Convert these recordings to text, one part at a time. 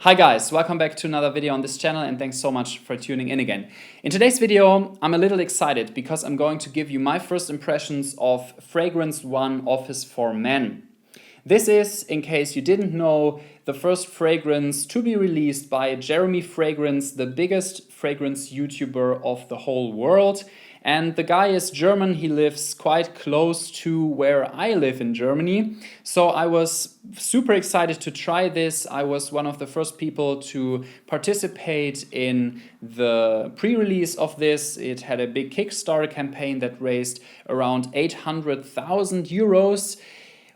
Hi guys, welcome back to another video on this channel and thanks so much for tuning in again. In today's video, I'm a little excited because I'm going to give you my first impressions of Fragrance One Office for Men. This is, in case you didn't know, the first fragrance to be released by Jeremy Fragrance, the biggest fragrance YouTuber of the whole world. And the guy is German, he lives quite close to where I live in Germany. So I was super excited to try this. I was one of the first people to participate in the pre-release of this. It had a big Kickstarter campaign that raised around 800,000 euros,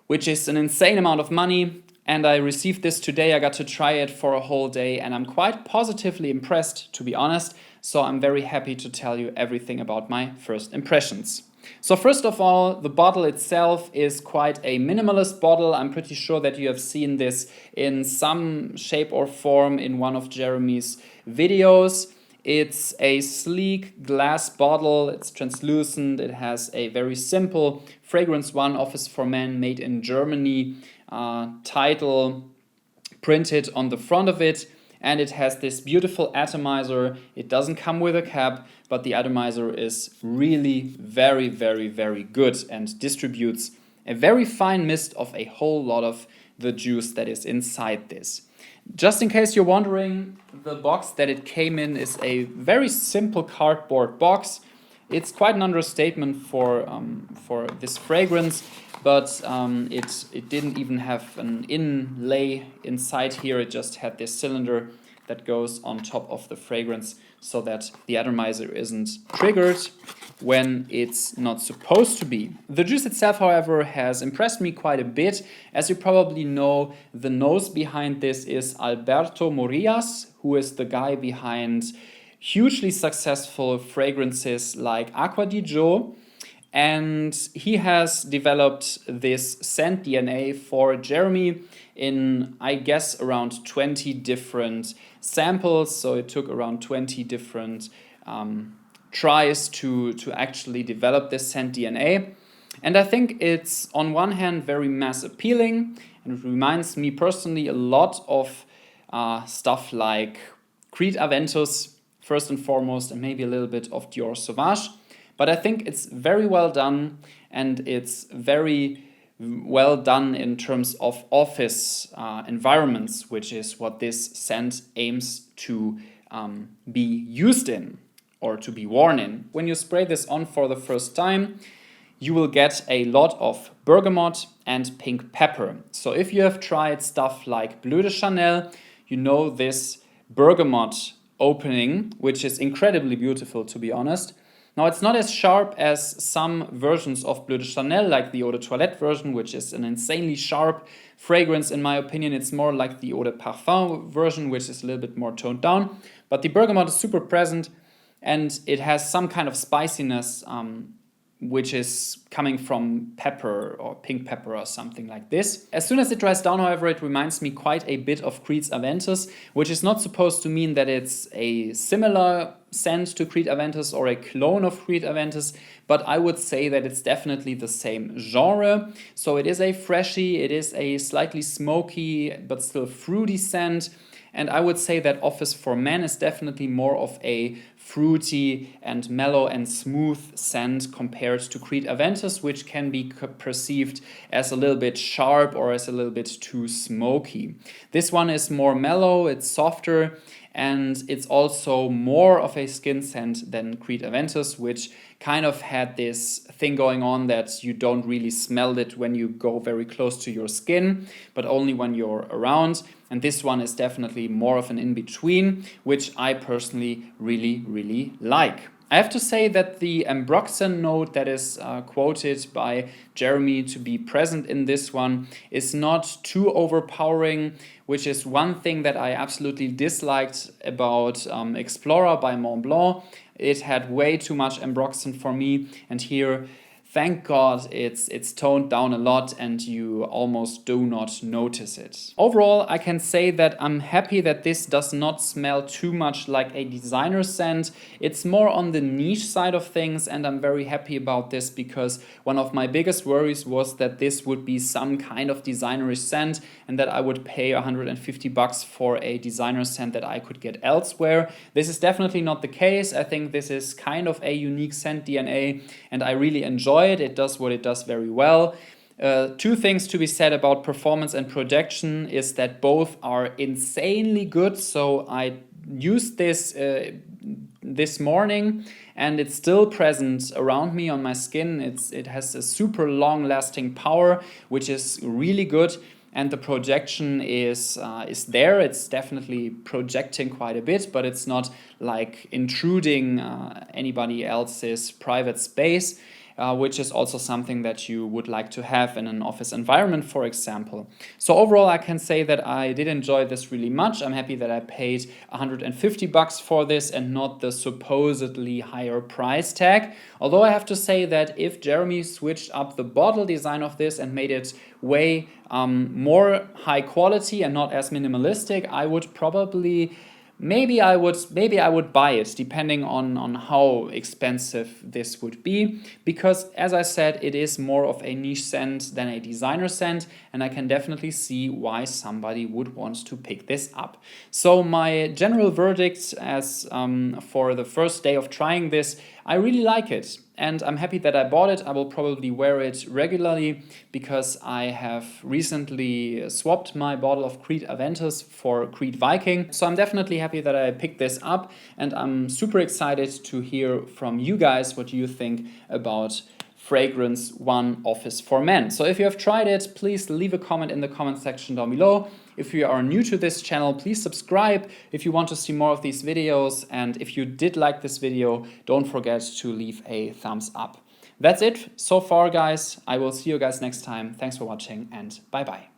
which is an insane amount of money. And I received this today. I got to try it for a whole day and I'm quite positively impressed, to be honest. So I'm very happy to tell you everything about my first impressions. So first of all, the bottle itself is quite a minimalist bottle. I'm pretty sure that you have seen this in some shape or form in one of Jeremy's videos. It's a sleek glass bottle, it's translucent, it has a very simple Fragrance One Office for Men made in Germany title printed on the front of it, and it has this beautiful atomizer. It doesn't come with a cap, but the atomizer is really very good and distributes a very fine mist of a whole lot of the juice that is inside this. Just in case you're wondering, the box that it came in is a very simple cardboard box. It's quite an understatement for this fragrance, but it didn't even have an inlay inside here. It just had this cylinder that goes on top of the fragrance so that the atomizer isn't triggered when it's not supposed to be. The juice itself, however, has impressed me quite a bit. As you probably know, the nose behind this is Alberto Morillas, who is the guy behind hugely successful fragrances like Acqua di Gio. And he has developed this scent DNA for Jeremy in, I guess, around 20 different samples. So it took around 20 different tries to actually develop this scent DNA. And I think it's, on one hand, very mass appealing, and it reminds me personally a lot of stuff like Creed Aventus, first and foremost, and maybe a little bit of Dior Sauvage. But I think it's very well done, and it's very well done in terms of office environments, which is what this scent aims to be used in or to be worn in. When you spray this on for the first time, you will get a lot of bergamot and pink pepper. So if you have tried stuff like Bleu de Chanel, you know this bergamot opening, which is incredibly beautiful, to be honest. Now, it's not as sharp as some versions of Bleu de Chanel, like the Eau de Toilette version, which is an insanely sharp fragrance, in my opinion. It's more like the Eau de Parfum version, which is a little bit more toned down. But the bergamot is super present, and it has some kind of spiciness, which is coming from pepper or pink pepper or something like this. As soon as it dries down, however, it reminds me quite a bit of Creed's Aventus, which is not supposed to mean that it's a similar scent to Creed Aventus or a clone of Creed Aventus, but I would say that it's definitely the same genre. So it is a freshy, it is a slightly smoky but still fruity scent. And I would say that Office for Men is definitely more of a fruity and mellow and smooth scent compared to Creed Aventus, which can be perceived as a little bit sharp or as a little bit too smoky. This one is more mellow, it's softer, and it's also more of a skin scent than Creed Aventus, which kind of had this thing going on that you don't really smell it when you go very close to your skin, but only when you're around. And this one is definitely more of an in-between, which I personally really like. I have to say that the ambroxan note that is quoted by Jeremy to be present in this one is not too overpowering, which is one thing that I absolutely disliked about Explorer by Montblanc. It had way too much ambroxan for me, and here thank God it's toned down a lot and you almost do not notice it. Overall, I can say that I'm happy that this does not smell too much like a designer scent. It's more on the niche side of things, and I'm very happy about this because one of my biggest worries was that this would be some kind of designerish scent and that I would pay $150 for a designer scent that I could get elsewhere. This is definitely not the case. I think this is kind of a unique scent DNA and I really enjoy it. It does what it does very well. Two things to be said about performance and projection is that both are insanely good. So I used this this morning and it's still present around me on my skin. It has a super long lasting power, which is really good. And the projection is there. It's definitely projecting quite a bit, but it's not like intruding anybody else's private space, which is also something that you would like to have in an office environment, for example. So overall, I can say that I did enjoy this really much. I'm happy that I paid $150 for this and not the supposedly higher price tag. Although I have to say that if Jeremy switched up the bottle design of this and made it way more high quality and not as minimalistic, I would probably maybe I would buy it, depending on how expensive this would be, because as I said, it is more of a niche scent than a designer scent, and I can definitely see why somebody would want to pick this up. So my general verdict as for the first day of trying this, I really like it. And I'm happy that I bought it. I will probably wear it regularly because I have recently swapped my bottle of Creed Aventus for Creed Viking. So I'm definitely happy that I picked this up, and I'm super excited to hear from you guys what you think about Fragrance One Office for Men. So if you have tried it, please leave a comment in the comment section down below. If you are new to this channel, please subscribe if you want to see more of these videos. And if you did like this video, don't forget to leave a thumbs up. That's it so far, guys. I will see you guys next time. Thanks for watching and bye-bye.